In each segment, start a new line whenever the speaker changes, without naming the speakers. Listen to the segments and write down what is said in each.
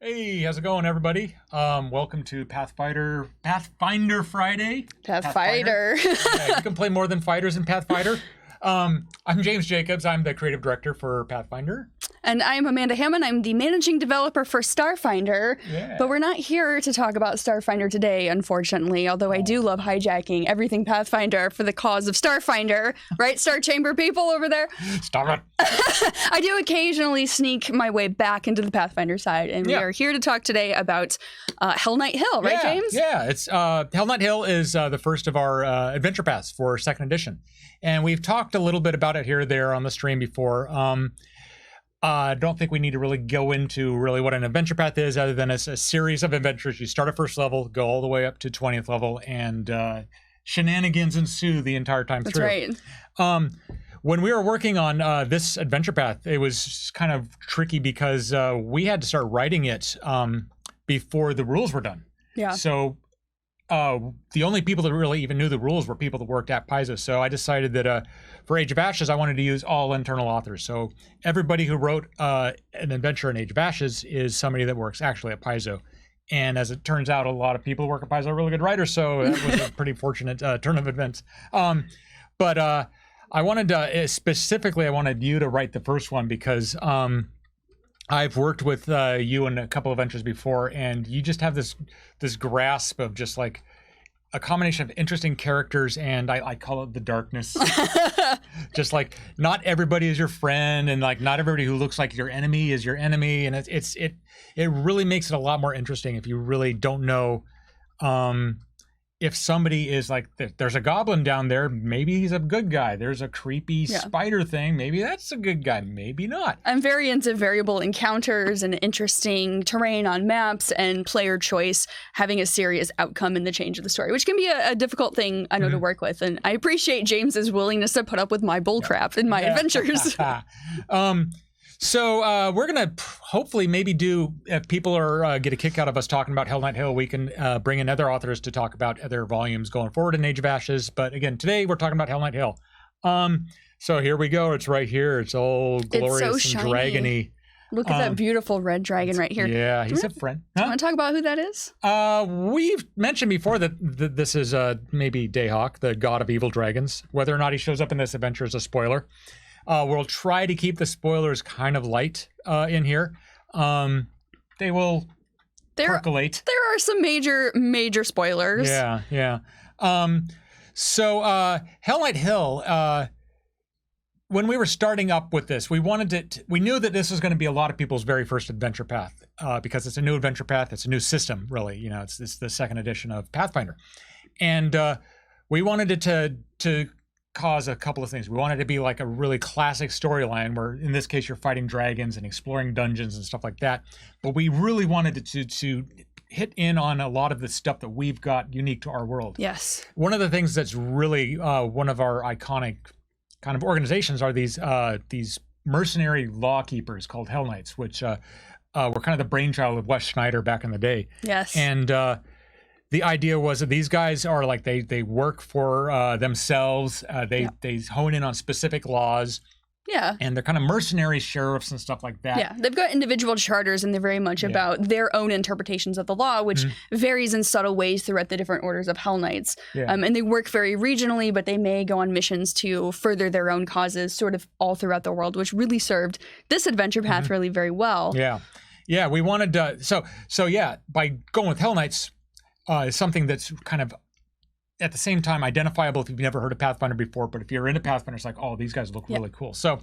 Hey, how's it going, everybody? Welcome to Pathfinder Friday.
Pathfinder.
Yeah, you can play more than fighters in Pathfinder. I'm James Jacobs. I'm the creative director for Pathfinder.
And I'm Amanda Hamon. I'm the managing developer for Starfinder.
Yeah.
But we're not here to talk about Starfinder today, unfortunately, although I do love hijacking everything Pathfinder for the cause of Starfinder. Right, Star Chamber people over there?
Stop it.
I do occasionally sneak my way back into the Pathfinder side, and we are here to talk today about Hellknight Hill, right, James?
Yeah, it's Hellknight Hill is the first of our adventure paths for 2nd edition. And we've talked a little bit about it here or there on the stream before. I don't think we need to really go into really what an adventure path is, other than it's a series of adventures. You start at 1st level, go all the way up to 20th level, and shenanigans ensue the entire time through.
That's right.
When we were working on this adventure path, it was kind of tricky because we had to start writing it before the rules were done.
Yeah.
So the only people that really even knew the rules were people that worked at Paizo. So I decided that for Age of Ashes, I wanted to use all internal authors. So everybody who wrote an adventure in Age of Ashes is somebody that works actually at Paizo. And as it turns out, a lot of people who work at Paizo are really good writers. So that was a pretty fortunate turn of events. But I wanted to, specifically, I wanted you to write the first one because I've worked with you in a couple of adventures before, and you just have this grasp of just like a combination of interesting characters, and I call it the darkness. Just like not everybody is your friend, and like not everybody who looks like your enemy is your enemy, and it really makes it a lot more interesting if you really don't know. If somebody is like, there's a goblin down there, maybe he's a good guy. There's a creepy spider thing, maybe that's a good guy, maybe not.
I'm very into variable encounters and interesting terrain on maps and player choice having a serious outcome in the change of the story, which can be a difficult thing, I know, to work with. And I appreciate James's willingness to put up with my bullcrap in my adventures.
So we're going to hopefully maybe do, if people are get a kick out of us talking about Hellknight Hill, we can bring in other authors to talk about other volumes going forward in Age of Ashes. But again, today we're talking about Hellknight Hill. So here we go. It's right here. It's all glorious and dragony.
Look at that beautiful red dragon right here.
Yeah, he's a friend.
Do you want to talk about who that is?
We've mentioned before that this is maybe Dayhawk, the god of evil dragons. Whether or not he shows up in this adventure is a spoiler. We'll try to keep the spoilers kind of light in here. They will percolate.
There are some major spoilers.
Yeah. So Hellknight Hill, when we were starting up with this, we knew that this was going to be a lot of people's very first adventure path because it's a new adventure path. It's a new system, really. You know, it's the 2nd edition of Pathfinder. And we wanted it to cause a couple of things. We wanted it to be like a really classic storyline where, in this case, you're fighting dragons and exploring dungeons and stuff like that. But we really wanted it to hit in on a lot of the stuff that we've got unique to our world.
Yes.
One of the things that's really one of our iconic kind of organizations are these mercenary law keepers called Hellknights, which were kind of the brainchild of Wes Schneider back in the day.
Yes.
And the idea was that these guys are like, they work for themselves. They hone in on specific laws.
Yeah.
And they're kind of mercenary sheriffs and stuff like that.
Yeah. They've got individual charters, and they're very much about their own interpretations of the law, which varies in subtle ways throughout the different orders of Hellknights. Yeah. And they work very regionally, but they may go on missions to further their own causes sort of all throughout the world, which really served this adventure path really very well.
Yeah. Yeah. We wanted to, so yeah, by going with Hellknights, is something that's kind of at the same time identifiable if you've never heard of Pathfinder before, but if you're into Pathfinder, it's like, oh, these guys look really cool. So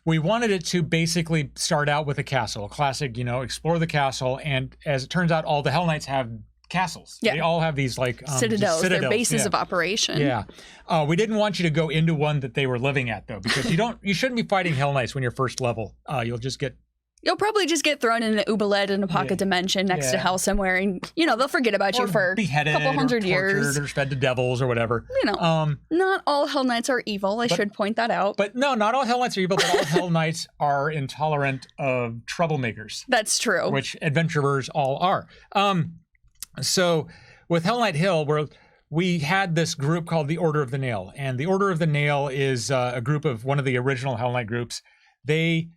we wanted it to basically start out with a castle, a classic, explore the castle. And as it turns out, all the Hellknights have castles. Yeah. They all have these like
citadels, their bases of operation.
Yeah. We didn't want you to go into one that they were living at, though, because you shouldn't be fighting Hellknights when you're 1st level.
You'll probably just get thrown in an oubliette in a pocket dimension next to hell somewhere, and they'll forget about you for a couple hundred years,
or fed to devils or whatever.
Not all Hellknights are evil. I should point that out.
But no, not all Hellknights are evil. But all Hellknights are intolerant of troublemakers.
That's true.
Which adventurers all are. So with Hellknight Hill, we had this group called the Order of the Nail, and the Order of the Nail is a group of one of the original Hellknight groups. They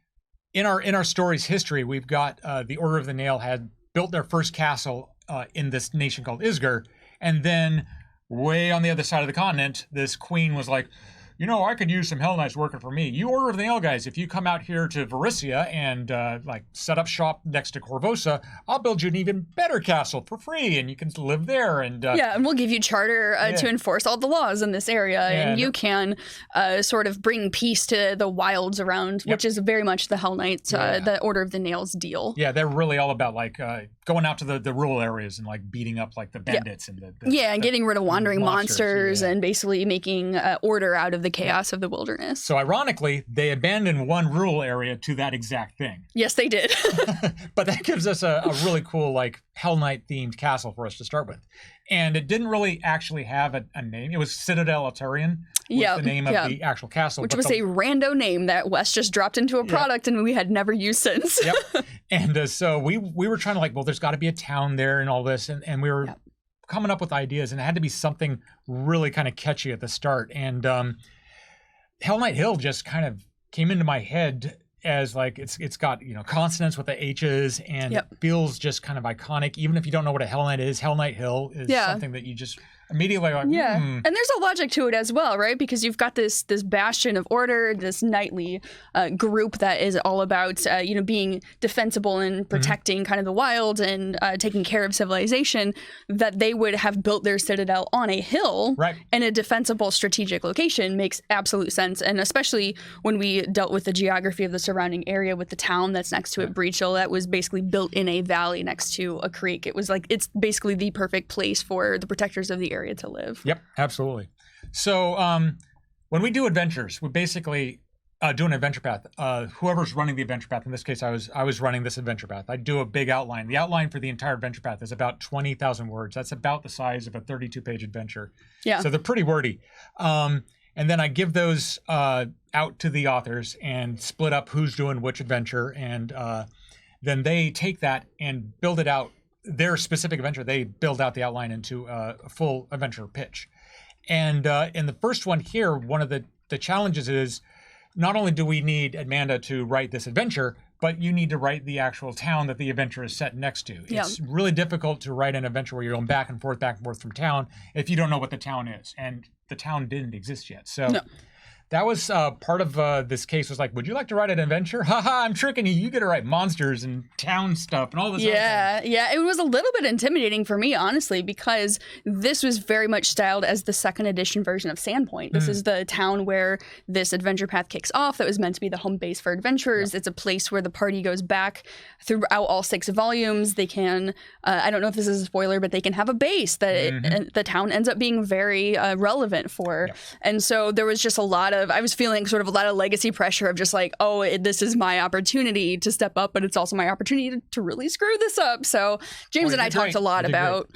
in our story's history, we've got the Order of the Nail had built their first castle in this nation called Isger, and then way on the other side of the continent, this queen was like, you know, I could use some Hellknights working for me. You Order of the Nail guys, if you come out here to Varissia and like set up shop next to Corvosa, I'll build you an even better castle for free, and you can live there. And
and we'll give you charter to enforce all the laws in this area, and you can sort of bring peace to the wilds around, which is very much the Hellknights, the Order of the Nails deal. Yeah,
they're really all about like going out to the rural areas and like beating up like the bandits and
and getting rid of wandering monsters and basically making order out of the chaos of the wilderness.
So ironically, they abandoned one rural area to that exact thing.
Yes, they did.
But that gives us a really cool like Hell Knight themed castle for us to start with. And it didn't really actually have a name. It was Citadel Altarian was the name of the actual castle.
Which was a rando name that Wes just dropped into a product and we had never used since.
And so we were trying to like, well, there's got to be a town there and all this. And we were coming up with ideas, and it had to be something really kind of catchy at the start. And Hell Knight Hill just kind of came into my head as like it's got, you know, consonants with the H's, and it feels just kind of iconic. Even if you don't know what a Hell Knight is, Hell Knight Hill is something that you just immediately like,
And there's a logic to it as well, right? Because you've got this bastion of order, this knightly group that is all about you know, being defensible and protecting kind of the wild and taking care of civilization, that they would have built their citadel on a hill in a defensible strategic location makes absolute sense. And especially when we dealt with the geography of the surrounding area with the town that's next to it, Breach Hill, that was basically built in a valley next to a creek. It was like, it's basically the perfect place for the protectors of the area to live.
Yep, absolutely. So when we do adventures, we basically do an adventure path. Whoever's running the adventure path, in this case, I was running this adventure path. I do a big outline. The outline for the entire adventure path is about 20,000 words. That's about the size of a 32-page adventure. Yeah. So they're pretty wordy. And then I give those out to the authors and split up who's doing which adventure. And then they take that and build it out. Their specific adventure, they build out the outline into a full adventure pitch. And in the first one here, one of the challenges is not only do we need Amanda to write this adventure, but you need to write the actual town that the adventure is set next to. It's really difficult to write an adventure where you're going back and forth from town if you don't know what the town is. And the town didn't exist yet. So that was part of this case was like, would you like to write an adventure? Haha, I'm tricking you. You get to write monsters and town stuff and all this other stuff.
Yeah, it was a little bit intimidating for me, honestly, because this was very much styled as the second edition version of Sandpoint. This is the town where this adventure path kicks off. That was meant to be the home base for adventurers. It's a place where the party goes back throughout all 6 volumes. They can, I don't know if this is a spoiler, but they can have a base that the town ends up being very relevant for. And so there was just a lot of, I was feeling sort of a lot of legacy pressure of just like, oh, this is my opportunity to step up, but it's also my opportunity to really screw this up. So James and I talked a lot about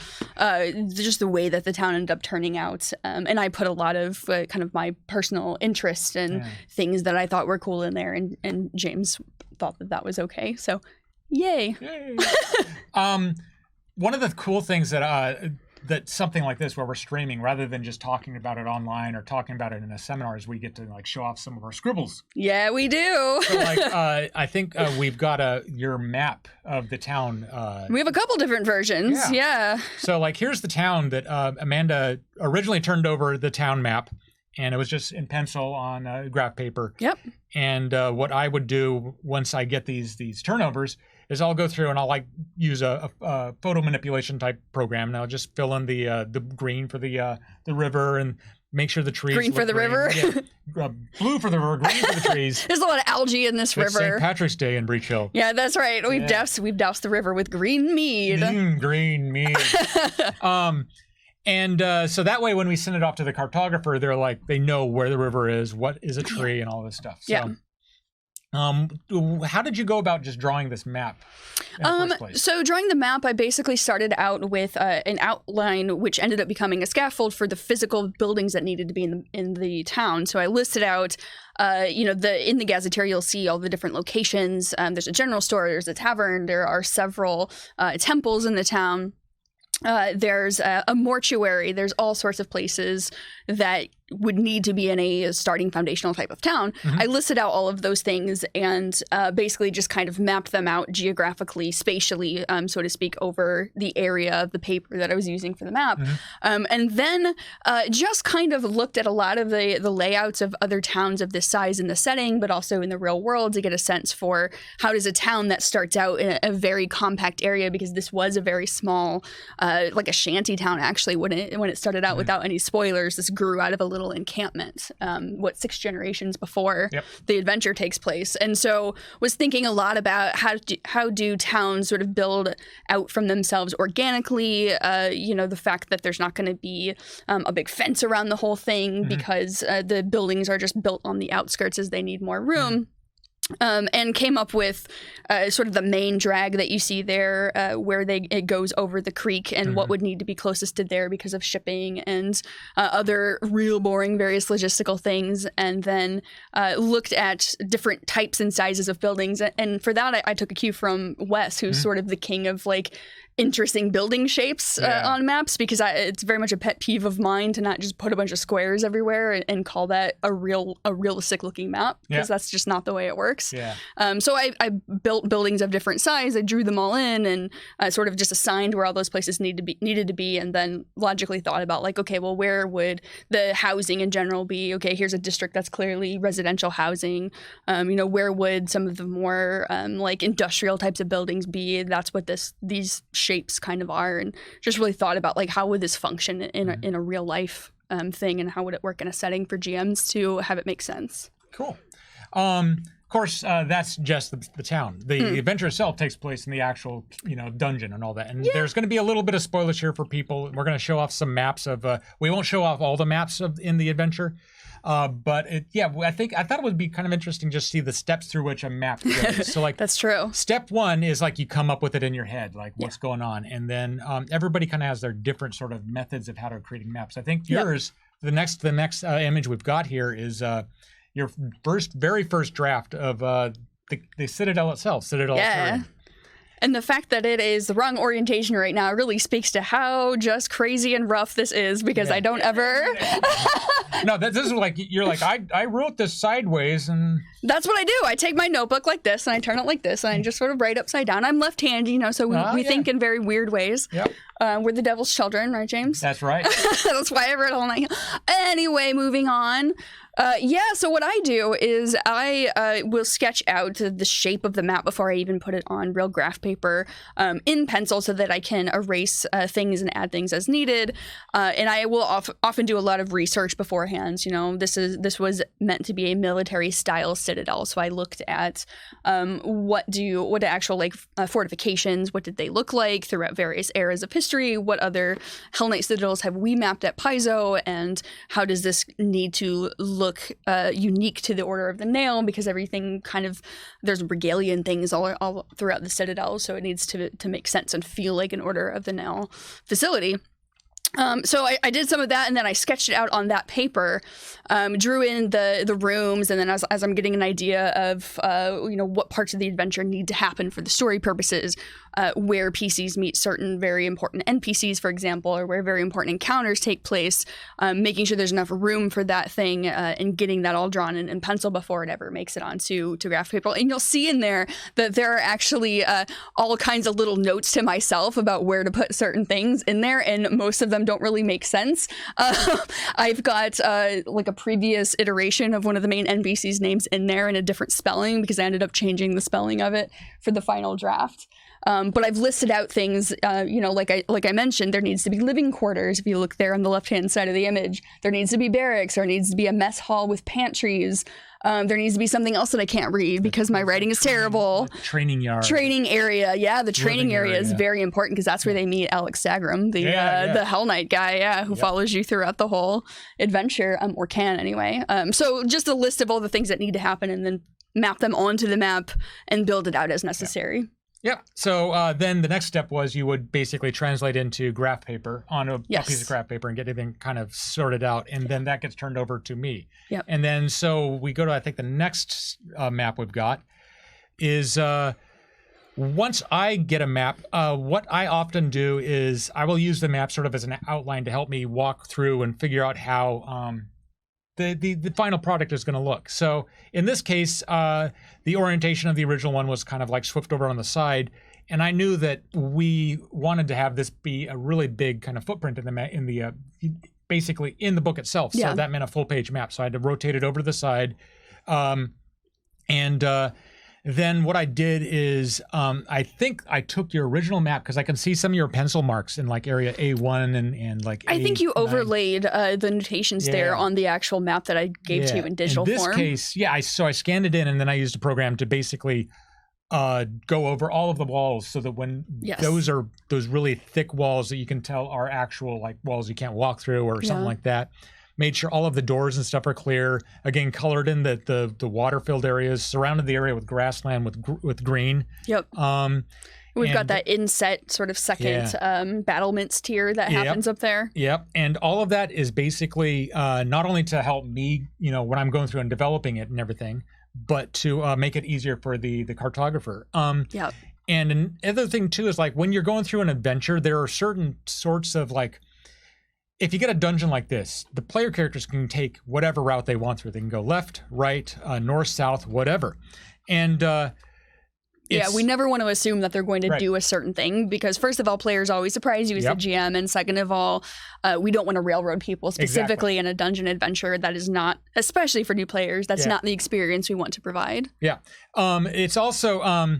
just the way that the town ended up turning out. And I put a lot of kind of my personal interest and things that I thought were cool in there. And James thought that was okay. So yay.
One of the cool things that something like this where we're streaming rather than just talking about it online or talking about it in a seminar is we get to like show off some of our scribbles.
Yeah, we do.
So like I think we've got your map of the town.
We have a couple different versions. Yeah.
So like here's the town that Amanda originally turned over the town map, and it was just in pencil on graph paper.
Yep. And
what I would do once I get these turnovers is I'll go through and I'll like use a photo manipulation type program, and I'll just fill in the green for the river and make sure the trees
green for the river.
Blue for the river, green for the trees.
There's a lot of algae in this river.
St. Patrick's Day in Breach Hill.
Yeah, that's right. We've doused the river with green mead.
Green mead. And so that way, when we send it off to the cartographer, they're like, they know where the river is, what is a tree, and all this stuff. So, how did you go about just drawing this map in the first place?
So drawing the map, I basically started out with an outline, which ended up becoming a scaffold for the physical buildings that needed to be in the town. So I listed out, in the gazetteer, you'll see all the different locations. There's a general store, there's a tavern, there are several temples in the town. There's a mortuary. There's all sorts of places that would need to be in a starting foundational type of town. I listed out all of those things and basically just kind of mapped them out geographically, spatially, so to speak, over the area of the paper that I was using for the map. And then just kind of looked at a lot of the layouts of other towns of this size in the setting, but also in the real world, to get a sense for how does a town that starts out in a very compact area, because this was a very small, like a shanty town actually when it started out. Without any spoilers, this grew out of a little encampment, 6 generations before the adventure takes place. And so was thinking a lot about how do towns sort of build out from themselves organically, the fact that there's not going to be a big fence around the whole thing because the buildings are just built on the outskirts as they need more room. And came up with sort of the main drag that you see there, where it goes over the creek, and what would need to be closest to there because of shipping and other real boring various logistical things. And then looked at different types and sizes of buildings. And for that, I took a cue from Wes, who's sort of the king of like interesting building shapes on maps, because it's very much a pet peeve of mine to not just put a bunch of squares everywhere and call that a realistic looking map, because that's just not the way it works. So I built buildings of different size. I drew them all in and sort of just assigned where all those places needed to be, and then logically thought about like, okay, well, where would the housing in general be? Okay, here's a district that's clearly residential housing. Where would some of the more like industrial types of buildings be? That's what these shapes kind of are, and just really thought about like how would this function in a real life thing, and how would it work in a setting for GMs to have it make sense.
Cool. Of course, that's just the town. The adventure itself takes place in the actual, dungeon and all that. And there's going to be a little bit of spoilers here for people. We're going to show off some maps of. We won't show off all the maps in the adventure. But I thought it would be kind of interesting just to see the steps through which a map goes. So like
that's true.
Step 1 is like you come up with it in your head, like what's going on, and then everybody kind of has their different sort of methods of how to creating maps. I think yours, the next image we've got here is your very first draft of the Citadel itself, Citadel.
Yeah. And the fact that it is the wrong orientation right now really speaks to how just crazy and rough this is, because I don't ever...
No, this is like, you're like, I wrote this sideways, and...
That's what I do. I take my notebook like this, and I turn it like this, and I just sort of write upside down. I'm left-handed, so we think in very weird ways.
Yep.
We're the devil's children, right, James?
That's right.
That's why I wrote all night. Anyway, moving on. So what I do is I will sketch out the shape of the map before I even put it on real graph paper in pencil, so that I can erase things and add things as needed. And I will often do a lot of research beforehand. This was meant to be a military style citadel, so I looked at what actual fortifications, what did they look like throughout various eras of history, what other Hellknight citadels have we mapped at Paizo, and how does this need to look unique to the Order of the Nail, because everything kind of, there's regalia and things all throughout the Citadel, so it needs to make sense and feel like an Order of the Nail facility. So I did some of that, and then I sketched it out on that paper, drew in the rooms, and then as I'm getting an idea of what parts of the adventure need to happen for the story purposes, where PCs meet certain very important NPCs, for example, or where very important encounters take place, making sure there's enough room for that thing, and getting that all drawn in pencil before it ever makes it onto graph paper. And you'll see in there that there are actually all kinds of little notes to myself about where to put certain things in there, and most of them don't really make sense. I've got like a previous iteration of one of the main NPCs names in there in a different spelling, because I ended up changing the spelling of it for the final draft. But I've listed out things, like I mentioned, there needs to be living quarters. If you look there on the left-hand side of the image, there needs to be barracks, there needs to be a mess hall with pantries. There needs to be something else that I can't read because my writing is terrible.
Training yard.
Training area. Yeah, the training area is very important, because that's where they meet Alex Sagram, the Hellknight guy, who follows you throughout the whole adventure, or can anyway. So just a list of all the things that need to happen, and then map them onto the map and build it out as necessary.
Yep. So then the next step was you would basically translate into graph paper on a piece of graph paper and get everything kind of sorted out. And then that gets turned over to me.
Yep.
And then so we go to, I think the next map we've got is once I get a map, what I often do is I will use the map sort of as an outline to help me walk through and figure out how the final product is going to look. So in this case, the orientation of the original one was kind of like swift over on the side, and I knew that we wanted to have this be a really big kind of footprint in the basically in the book itself. So that meant a full page map. So I had to rotate it over to the side, then what I did is I think I took your original map because I can see some of your pencil marks in like area A1 and like
I think you overlaid the notations there on the actual map that I gave to you in digital form.
In this case, so I scanned it in and then I used a program to basically go over all of the walls so that when those are those really thick walls that you can tell are actual like walls you can't walk through or something like that. Made sure all of the doors and stuff are clear. Again, colored in the water-filled areas, surrounded the area with grassland with green.
Yep. We've got that inset sort of second battlements tier that happens up there.
Yep. And all of that is basically not only to help me, when I'm going through and developing it and everything, but to make it easier for the cartographer.
Yep.
And another thing too is like when you're going through an adventure, there are certain sorts of like, if you get a dungeon like this, the player characters can take whatever route they want through. They can go left, right, north, south, whatever. And
we never want to assume that they're going to do a certain thing because first of all, players always surprise you as a GM. And second of all, we don't want to railroad people specifically in a dungeon adventure. That is not, especially for new players, that's not the experience we want to provide.
Yeah. It's also...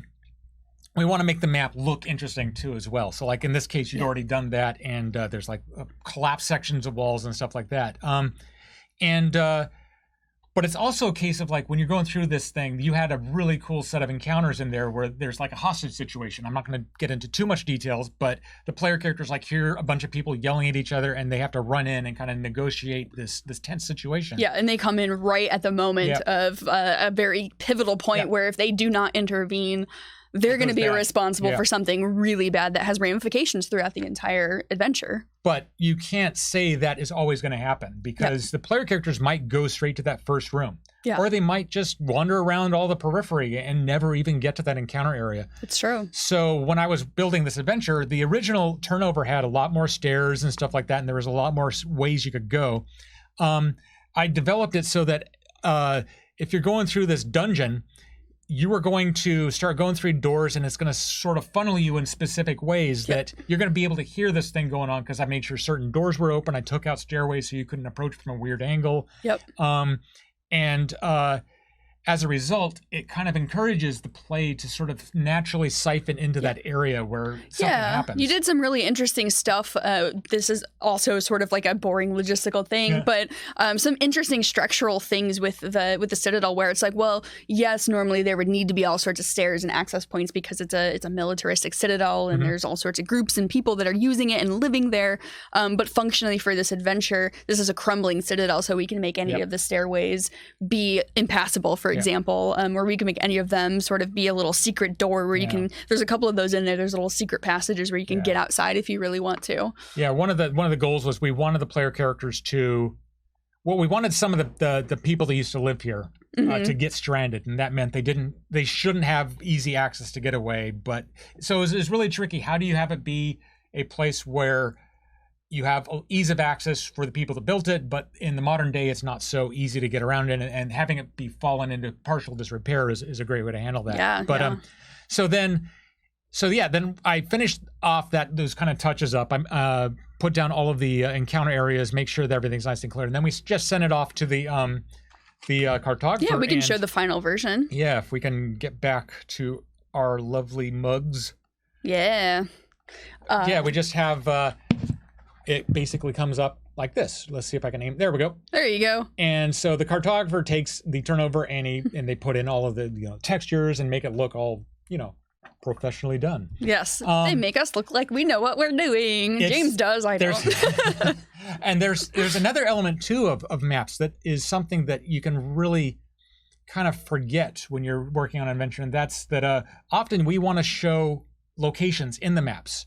we want to make the map look interesting too as well. So like in this case, you'd already done that and there's like collapsed sections of walls and stuff like that. But it's also a case of like when you're going through this thing, you had a really cool set of encounters in there where there's like a hostage situation. I'm not going to get into too much details, but the player characters like hear a bunch of people yelling at each other and they have to run in and kind of negotiate this tense situation.
Yeah, and they come in right at the moment of a very pivotal point where if they do not intervene, they're going to be responsible for something really bad that has ramifications throughout the entire adventure.
But you can't say that is always going to happen because the player characters might go straight to that first room. Yeah. Or they might just wander around all the periphery and never even get to that encounter area.
It's true.
So when I was building this adventure, the original turnover had a lot more stairs and stuff like that, and there was a lot more ways you could go. I developed it so that if you're going through this dungeon, you are going to start going through doors and it's going to sort of funnel you in specific ways that you're going to be able to hear this thing going on because I made sure certain doors were open. I took out stairways so you couldn't approach from a weird angle.
Yep.
As a result, it kind of encourages the play to sort of naturally siphon into that area where something happens.
You did some really interesting stuff. This is also sort of like a boring logistical thing, but some interesting structural things with the Citadel where it's like, well, yes, normally there would need to be all sorts of stairs and access points because it's a militaristic citadel and there's all sorts of groups and people that are using it and living there. But functionally for this adventure, this is a crumbling citadel, so we can make any of the stairways be impassable, for example, where we can make any of them sort of be a little secret door where you can, there's a couple of those in there, there's little secret passages where you can get outside if you really want to.
Yeah, one of the goals was we wanted the player characters to, well, we wanted some of the people that used to live here to get stranded, and that meant they shouldn't have easy access to get away. But so it's really tricky. How do you have it be a place where you have ease of access for the people that built it, but in the modern day, it's not so easy to get around in, and having it be fallen into partial disrepair is a great way to handle that.
Yeah,
but then I finished off those kind of touches up. I put down all of the encounter areas, make sure that everything's nice and clear, and then we just sent it off to the cartographer.
Yeah, we can show the final version.
Yeah, if we can get back to our lovely mugs.
Yeah.
We just have. It basically comes up like this. Let's see if I can aim. There we go.
There you go.
And so the cartographer takes the turnover and they put in all of the textures and make it look all professionally done.
Yes, they make us look like we know what we're doing. James does. I don't.
And there's another element too of maps that is something that you can really kind of forget when you're working on an adventure, and that's that often we want to show locations in the maps.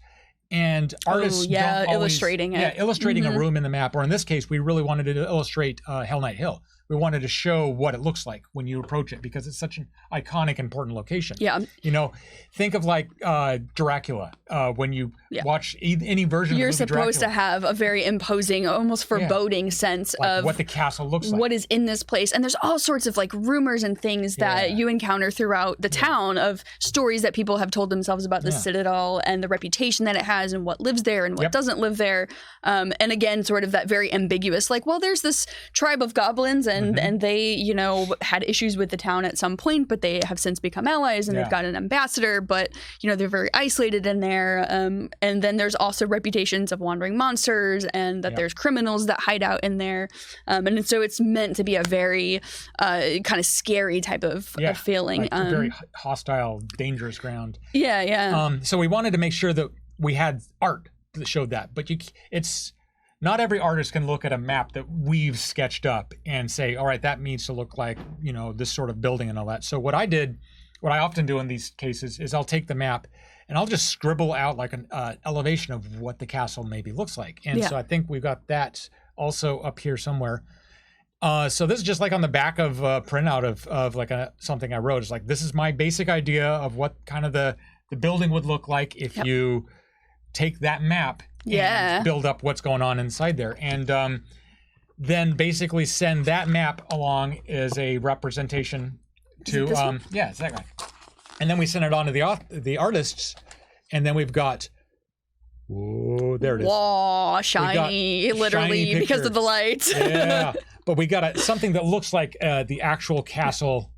And artists don't always,
illustrating it.
Yeah, illustrating a room in the map. Or in this case, we really wanted to illustrate Hellknight Hill. we wanted to show what it looks like when you approach it because it's such an iconic, important location.
Yeah.
You know, think of like Dracula. When you watch any version
You're
of the movie
supposed
Dracula,
to have a very imposing, almost foreboding sense
like
of
what the castle looks like.
What is in this place. And there's all sorts of like rumors and things that you encounter throughout the town of stories that people have told themselves about the Citadel and the reputation that it has and what lives there and what doesn't live there. And again, sort of that very ambiguous, like, well, there's this tribe of goblins and they, you know, had issues with the town at some point, but they have since become allies and they've got an ambassador, but, you know, they're very isolated in there. And then there's also reputations of wandering monsters and that there's criminals that hide out in there. And so it's meant to be a very kind of scary type of feeling.
Like a very hostile, dangerous ground.
Yeah.
So we wanted to make sure that we had art that showed that, but it's not every artist can look at a map that we've sketched up and say, all right, that needs to look like, you know, this sort of building and all that. So what I often do in these cases is I'll take the map and I'll just scribble out like an elevation of what the castle maybe looks like. And so I think we've got that also up here somewhere. So this is just like on the back of a printout of like something I wrote. It's like, this is my basic idea of what kind of the building would look like if you take that map and build up what's going on inside there. And then basically send that map along as a representation to, it's that guy. And then we send it on to the artists. And then we've got, oh, there it is.
Whoa, shiny, literally,
shiny
because of the lights.
Yeah. But we got something that looks like the actual castle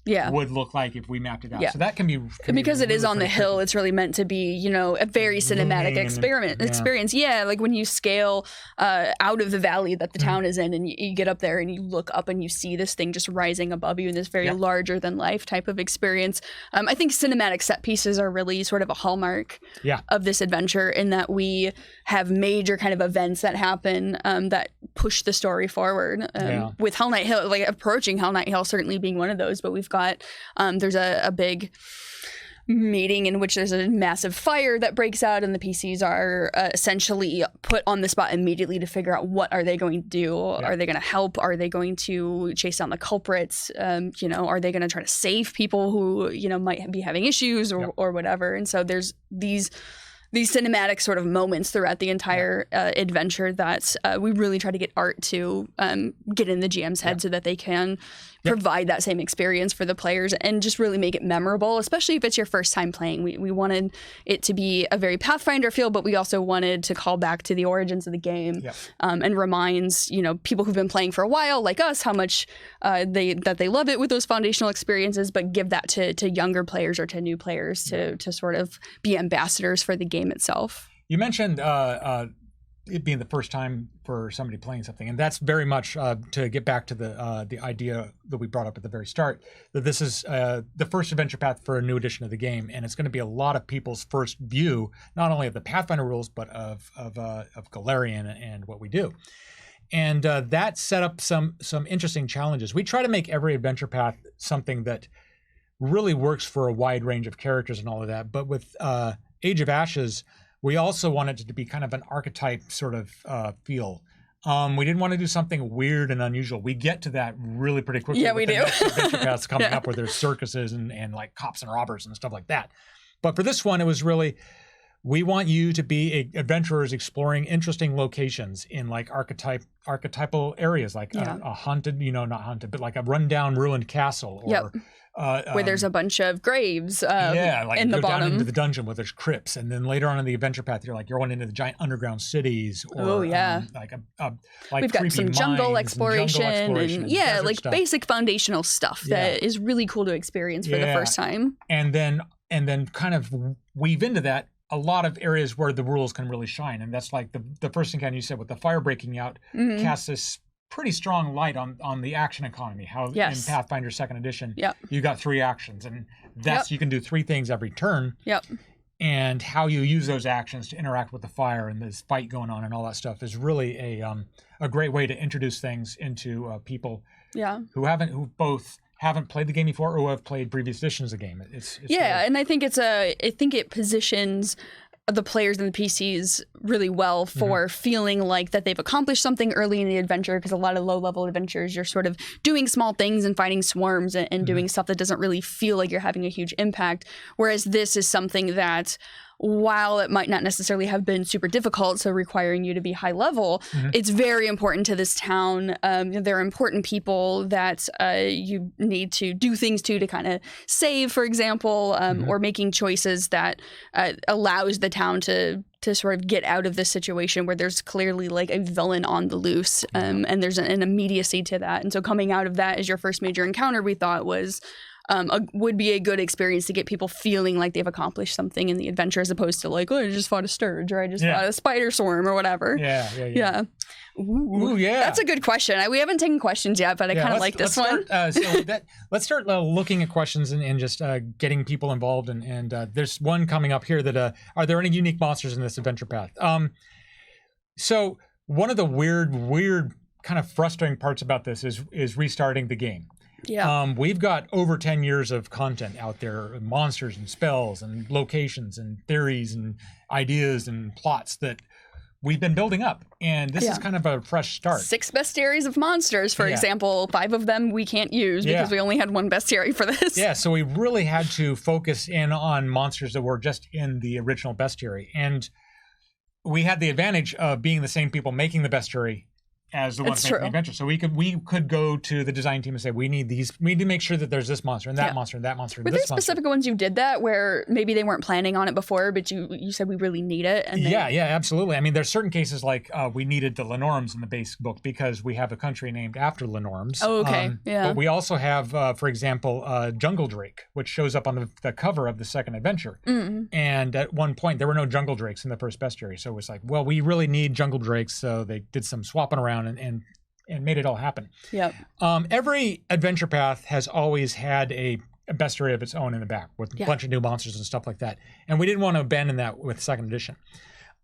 would look like if we mapped it out. So that can be
because it
really
is on the hill,
tricky.
it's really meant to be, you know, a very cinematic experience. Yeah, like when you scale out of the valley that the town is in and you get up there and you look up and you see this thing just rising above you in this very larger than life type of experience. I think cinematic set pieces are really sort of a hallmark of this adventure in that we have major kind of events that happen that push the story forward. With Hellknight Hill, like approaching Hellknight Hill certainly being one of those, but we've got there's a big meeting in which there's a massive fire that breaks out and the PCs are essentially put on the spot immediately to figure out what are they going to do. Are they going to help? Are they going to chase down the culprits? You know, are they going to try to save people who, you know, might be having issues or whatever? And so there's these cinematic sort of moments throughout the entire adventure that we really try to get art to get in the GM's head so that they can provide that same experience for the players and just really make it memorable, especially if it's your first time playing. We wanted it to be a very Pathfinder feel, but we also wanted to call back to the origins of the game and reminds, you know, people who've been playing for a while, like us, how much they love it with those foundational experiences, but give that to younger players or to new players to sort of be ambassadors for the game itself.
You mentioned it being the first time for somebody playing something, and that's very much to get back to the idea that we brought up at the very start, that this is the first adventure path for a new edition of the game, and it's going to be a lot of people's first view, not only of the Pathfinder rules, but of Golarion and what we do. And that set up some interesting challenges. We try to make every adventure path something that really works for a wide range of characters and all of that, but with Age of Ashes, we also wanted it to be kind of an archetype sort of feel. We didn't want to do something weird and unusual. We get to that really pretty quickly.
Yeah, we do.
Adventure paths coming up where there's circuses and like cops and robbers and stuff like that. But for this one, it was really, we want you to be adventurers exploring interesting locations in like archetypal areas, like a haunted, not haunted, but like a rundown ruined castle or
where there's a bunch of graves
like
in the bottom.
Down into the dungeon where there's crypts, and then later on in the adventure path, you're going into the giant underground cities. Or,
we've got some jungle exploration and like stuff. Basic foundational stuff that is really cool to experience for the first time.
And then kind of weave into that a lot of areas where the rules can really shine, and that's like the first thing you said with the fire breaking out casts this pretty strong light on the action economy. How in Pathfinder 2nd Edition, you got 3 actions, and that's you can do 3 things every turn. And how you use those actions to interact with the fire and this fight going on and all that stuff is really a great way to introduce things into people who both haven't played the game before or who have played previous editions of the game. It's
and I think it positions the players and the PCs really well for feeling like that they've accomplished something early in the adventure, because a lot of low-level adventures, you're sort of doing small things and fighting swarms and doing stuff that doesn't really feel like you're having a huge impact, whereas this is something that, while it might not necessarily have been super difficult, so requiring you to be high level, it's very important to this town. There are important people that you need to do things to kind of save, for example, or making choices that allows the town to sort of get out of this situation where there's clearly like a villain on the loose, and there's an immediacy to that. And so coming out of that as your first major encounter, we thought was would be a good experience to get people feeling like they've accomplished something in the adventure, as opposed to like, oh, I just fought a sturge, or I just fought a spider swarm, or whatever. Yeah. Ooh, that's a good question. We haven't taken questions yet, but I kind of like this one.
Let's start looking at questions and just getting people involved. And there's one coming up here that are there any unique monsters in this adventure path? So one of the weird kind of frustrating parts about this is restarting the game.
Yeah.
We've got over 10 years of content out there, monsters and spells and locations and theories and ideas and plots that we've been building up. And this is kind of a fresh start.
6 bestiaries of monsters, for example. 5 of them we can't use because we only had 1 bestiary for this.
Yeah, so we really had to focus in on monsters that were just in the original bestiary. And we had the advantage of being the same people making the bestiary as the ones making the adventure. So we could go to the design team and say, we need these, we need to make sure that there's this monster and that monster and that monster and
Were
this
there specific ones you did that where maybe they weren't planning on it before, but you said we really need it? And
yeah, absolutely. I mean, there's certain cases like we needed the Lenorms in the base book because we have a country named after Lenorms.
Oh, okay.
But we also have, for example, Jungle Drake, which shows up on the cover of the second adventure. And at one point, there were no Jungle Drakes in the first bestiary. So it was like, well, we really need Jungle Drakes. So they did some swapping around and made it all happen.
Yep.
Every adventure path has always had a bestiary of its own in the back with a bunch of new monsters and stuff like that. And we didn't want to abandon that with second edition.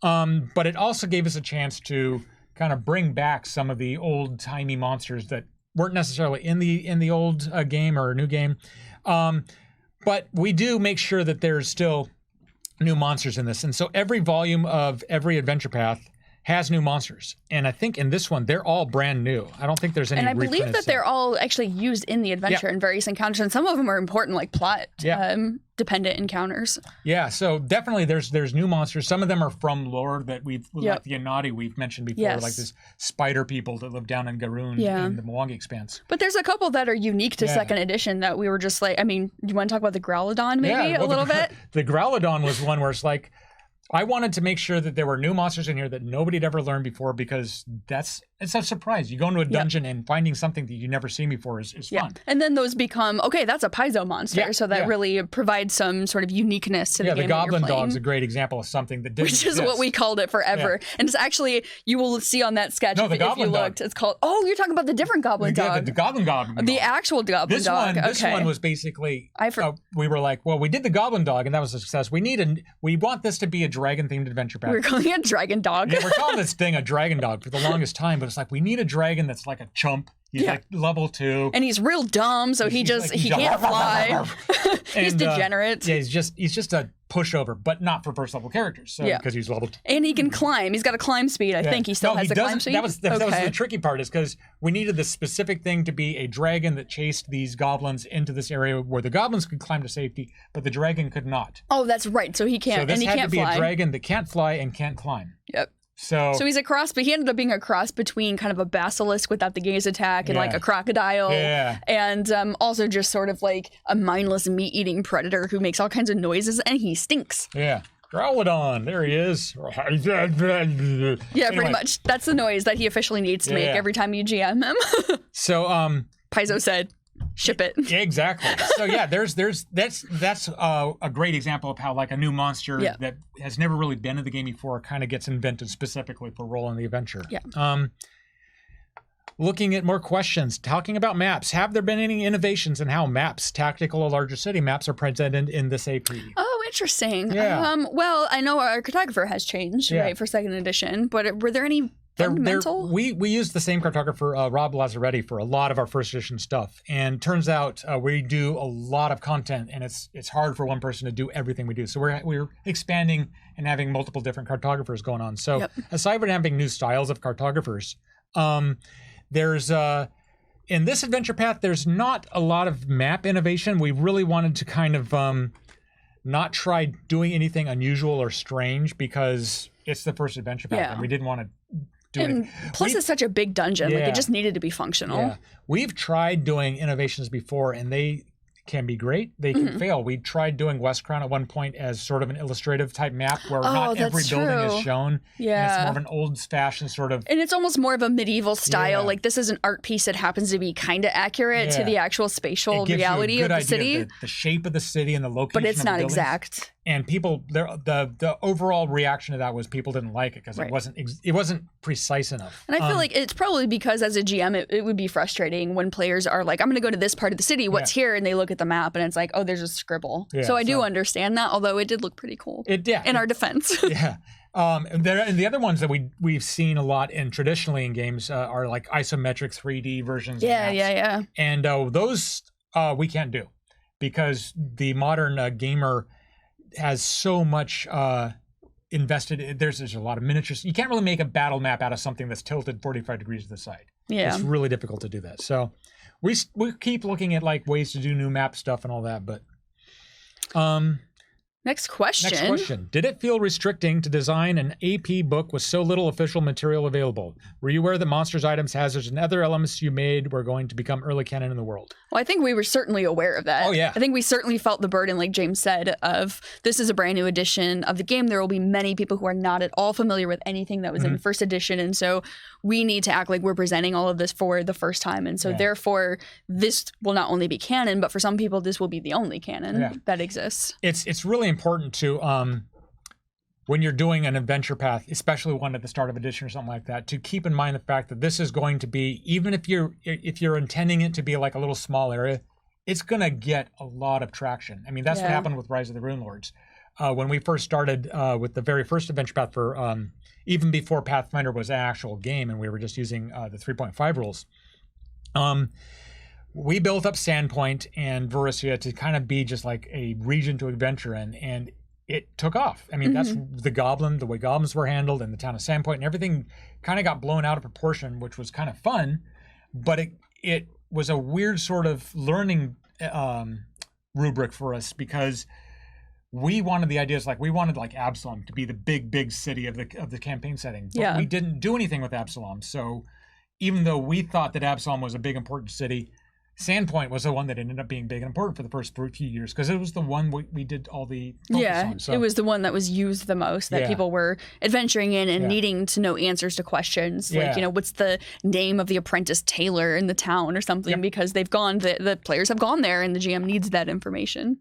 But it also gave us a chance to kind of bring back some of the old-timey monsters that weren't necessarily in the old game or new game. But we do make sure that there's still new monsters in this. And so every volume of every adventure path has new monsters. And I think in this one, they're all brand new. I don't think there's any
And I believe that they're all actually used in the adventure in various encounters. And some of them are important, like plot dependent encounters.
Yeah, so definitely there's new monsters. Some of them are from lore that like the Yanadi we've mentioned before, like this spider people that live down in Garoon in the Mwangi Expanse.
But there's a couple that are unique to second edition that we were just like, I mean, you want to talk about the Growlodon maybe a little bit?
The Growlodon was one where it's like, I wanted to make sure that there were new monsters in here that nobody had ever learned before, because it's a surprise. You go into a dungeon and finding something that you've never seen before is fun.
And then those become, okay, that's a Paizo monster. So that really provides some sort of uniqueness to the game.
Yeah, the Goblin Dog's a great example of something that didn't
exist. Which is what we called it forever. And it's actually, you will see on that sketch if you looked, it's called, you're talking about the different Goblin Dog.
The Goblin Dog.
The actual Goblin Dog.
This one was basically, we were like, well, we did the Goblin Dog and that was a success. We want this to be a dragon-themed adventure path.
We're calling it Dragon Dog.
We're calling this thing a Dragon Dog for the longest time, but it's like, we need a dragon that's like a chump. He's like level 2.
And he's real dumb, so he can't fly. He's degenerate.
He's just a pushover, but not for first level characters. So because he's level 2.
And he can climb. He's got a climb speed. I think he still has a climb speed.
That was the tricky part, is because we needed this specific thing to be a dragon that chased these goblins into this area where the goblins could climb to safety, but the dragon could not.
Oh, that's right. So he can't.
So this
and he
had
can't
to be
fly.
a dragon that can't fly and can't climb.
Yep.
So
he's a cross, but he ended up being a cross between kind of a basilisk without the gaze attack and like a crocodile, and also just sort of like a mindless meat-eating predator who makes all kinds of noises, and he stinks.
Yeah. Growlodon, there he is.
Yeah, pretty much. That's the noise that he officially needs to make every time you GM him.
So
Paizo said, ship it.
Yeah, exactly. So yeah, that's a great example of how like a new monster that has never really been in the game before kind of gets invented specifically for role in the adventure.
Yeah.
Looking at more questions, talking about maps. Have there been any innovations in how maps, tactical or larger city maps, are presented in this AP?
Oh, interesting.
Yeah.
Well, I know our cartographer has changed, right, for second edition, but were there any fundamental?
We used the same cartographer, Rob Lazzaretti, for a lot of our first edition stuff. And turns out we do a lot of content, and it's hard for one person to do everything we do. So we're expanding and having multiple different cartographers going on. So aside from having new styles of cartographers, there's in this adventure path, there's not a lot of map innovation. We really wanted to kind of not try doing anything unusual or strange because it's the first adventure path, and we didn't want to do it.
Plus, it's such a big dungeon; like it just needed to be functional.
Yeah. We've tried doing innovations before, and they can be great. They can fail. We tried doing West Crown at one point as sort of an illustrative type map where not every building is shown.
Yeah.
And it's more of an old-fashioned sort of...
And it's almost more of a medieval style. Like, this is an art piece that happens to be kind of accurate to the actual spatial reality of the city.
The shape of the city and the location.
But it's
of the
not
buildings.
Exact.
And people, the overall reaction to that was people didn't like it because it wasn't precise enough.
And I feel like it's probably because as a GM, it would be frustrating when players are like, I'm going to go to this part of the city. What's here? And they look at the map and it's like, oh, there's a scribble. So I do understand that, although it did look pretty cool. In our defense.
And the other ones that we've seen a lot traditionally in games are like isometric 3D versions. And those we can't do because the modern gamer has so much invested. There's a lot of miniatures. You can't really make a battle map out of something that's tilted 45 degrees to the side. It's really difficult to do that. So we keep looking at like ways to do new map stuff and all that. But
Next question.
Did it feel restricting to design an AP book with so little official material available? Were you aware that monsters, items, hazards, and other elements you made were going to become early canon in the world?
Well, I think we were certainly aware of that.
Oh, yeah.
I think we certainly felt the burden, like James said, of this is a brand new edition of the game. There will be many people who are not at all familiar with anything that was in first edition. And so we need to act like we're presenting all of this for the first time. And so therefore, this will not only be canon, but for some people, this will be the only canon that exists.
It's really important to, when you're doing an adventure path, especially one at the start of edition or something like that, to keep in mind the fact that this is going to be, even if you're intending it to be like a little small area, it's going to get a lot of traction. I mean, that's what happened with Rise of the Rune Lords. When we first started with the very first adventure path for, even before Pathfinder was an actual game and we were just using the 3.5 rules, we built up Sandpoint and Verisia to kind of be just like a region to adventure in, and it took off. I mean, that's the way goblins were handled and the town of Sandpoint and everything kind of got blown out of proportion, which was kind of fun, but it was a weird sort of learning rubric for us because we wanted the ideas, like we wanted like Absalom to be the big city of the campaign setting, but we didn't do anything with Absalom. So even though we thought that Absalom was a big important city, Sandpoint was the one that ended up being big and important for the first few years because it was the one we did all the focus on. So,
it was the one that was used the most, that people were adventuring in and needing to know answers to questions. Like, what's the name of the apprentice tailor in the town or something, because they've gone, the players have gone there and the GM needs that information.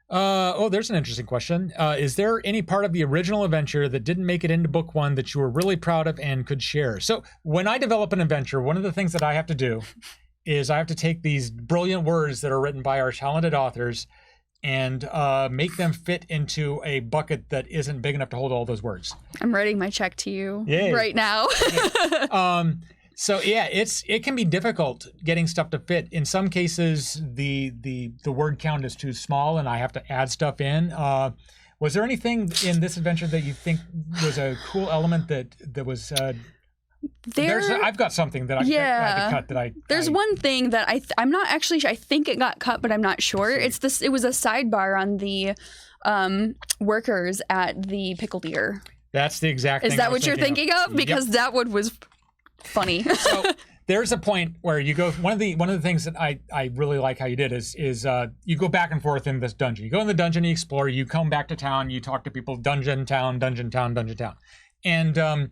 There's an interesting question. Is there any part of the original adventure that didn't make it into book one that you were really proud of and could share? So when I develop an adventure, one of the things that I have to do is I have to take these brilliant words that are written by our talented authors and make them fit into a bucket that isn't big enough to hold all those words. I'm
writing my check to you right now.
So it can be difficult getting stuff to fit. In some cases, the word count is too small and I have to add stuff in. Was there anything in this adventure that you think was a cool element that was... I've got something that I had to cut.
There's one thing that I'm not actually sure. I think it got cut, but I'm not sure. It was a sidebar on the workers at the Pickled Ear.
That's the exact thing.
Is that what you're thinking of? Because that one was funny.
So there's a point where you go. One of the things that I really like how you did is you go back and forth in this dungeon. You go in the dungeon, you explore. You come back to town. You talk to people. Dungeon town, and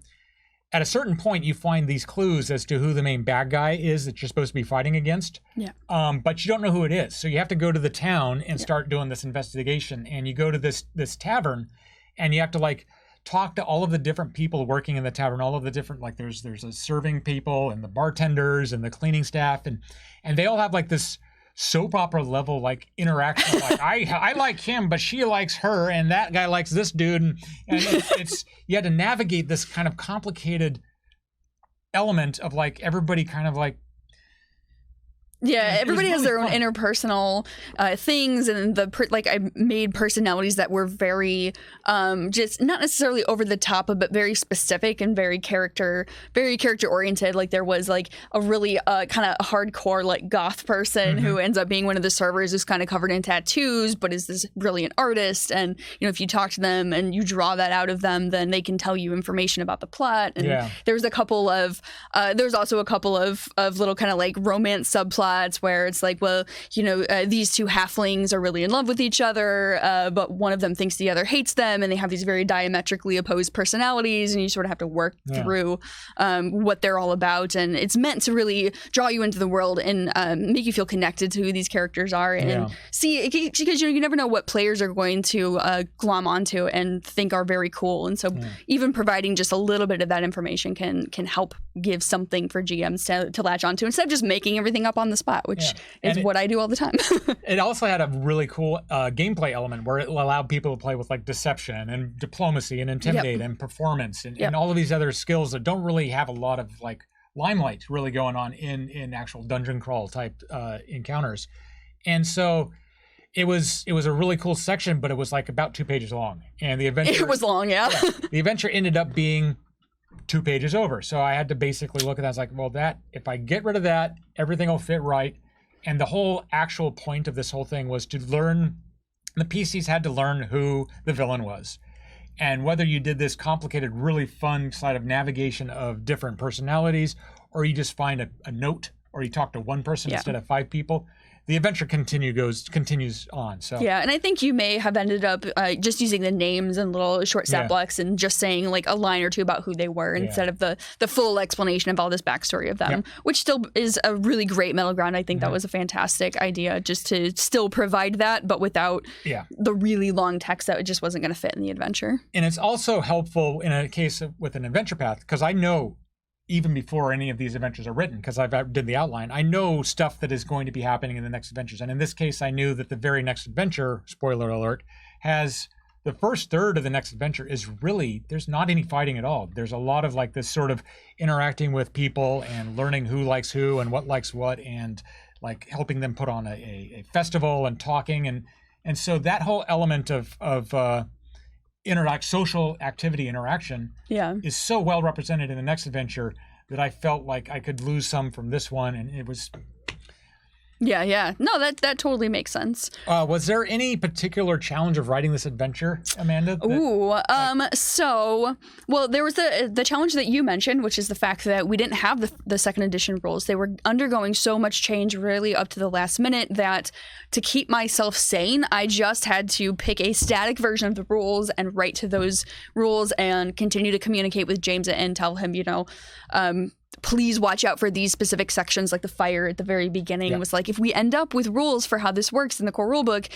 at a certain point, you find these clues as to who the main bad guy is that you're supposed to be fighting against. But you don't know who it is. So you have to go to the town and start doing this investigation. And you go to this tavern, and you have to like talk to all of the different people working in the tavern, all of the different, like there's a serving people and the bartenders and the cleaning staff, and they all have like this soap opera level like interaction. Like I like him, but she likes her, and that guy likes this dude, and it's you had to navigate this kind of complicated element of like everybody kind of like.
Yeah, everybody has
really
their own
fun.
interpersonal things, and I made personalities that were very just not necessarily over the top, but very specific and very character oriented. Like there was like a really kind of hardcore like goth person who ends up being one of the servers, who's kind of covered in tattoos, but is this brilliant artist. And if you talk to them and you draw that out of them, then they can tell you information about the plot. And there's a couple of there's also a couple of little kind of like romance subplots where it's like, well, these two halflings are really in love with each other, but one of them thinks the other hates them, and they have these very diametrically opposed personalities, and you sort of have to work through what they're all about. And it's meant to really draw you into the world and make you feel connected to who these characters are, and see, because you never know what players are going to glom onto and think are very cool. And so even providing just a little bit of that information can help give something for GMs to latch onto, instead of just making everything up on the spot, which is what I do all the time.
It also had a really cool gameplay element where it allowed people to play with like deception and diplomacy and intimidate and performance and all of these other skills that don't really have a lot of like limelight really going on in actual dungeon crawl type encounters. And so it was a really cool section, but it was like about 2 pages long, and the adventure
it was long.
The adventure ended up being 2 pages over. So I had to basically look at that. I was like, well, if I get rid of that, everything will fit right. And the whole actual point of this whole thing was to learn, the PCs had to learn who the villain was. And whether you did this complicated, really fun side of navigation of different personalities, or you just find a note, or you talk to one person instead of 5 people, the adventure continues on. So
and I think you may have ended up just using the names and little short stat blocks and just saying like a line or two about who they were instead of the full explanation of all this backstory of them, which still is a really great middle ground. I think that was a fantastic idea, just to still provide that, but without the really long text that just wasn't going to fit in the adventure.
And it's also helpful in a case with an adventure path, because I know even before any of these adventures are written, because I've did the outline, I know stuff that is going to be happening in the next adventures. And in this case, I knew that the very next adventure, spoiler alert, has the first third of the next adventure is really, there's not any fighting at all. There's a lot of like this sort of interacting with people and learning who likes who and what likes what, and like helping them put on a festival and talking. And so that whole element of social activity interaction is so well represented in the next adventure that I felt like I could lose some from this one, and it was
no, that totally makes sense.
Was there any particular challenge of writing this adventure, Amanda?
So there was the challenge that you mentioned, which is the fact that we didn't have the second edition rules. They were undergoing so much change really up to the last minute that to keep myself sane, I just had to pick a static version of the rules and write to those rules and continue to communicate with James and tell him, please watch out for these specific sections, like the fire at the very beginning was like, if we end up with rules for how this works in the core rulebook,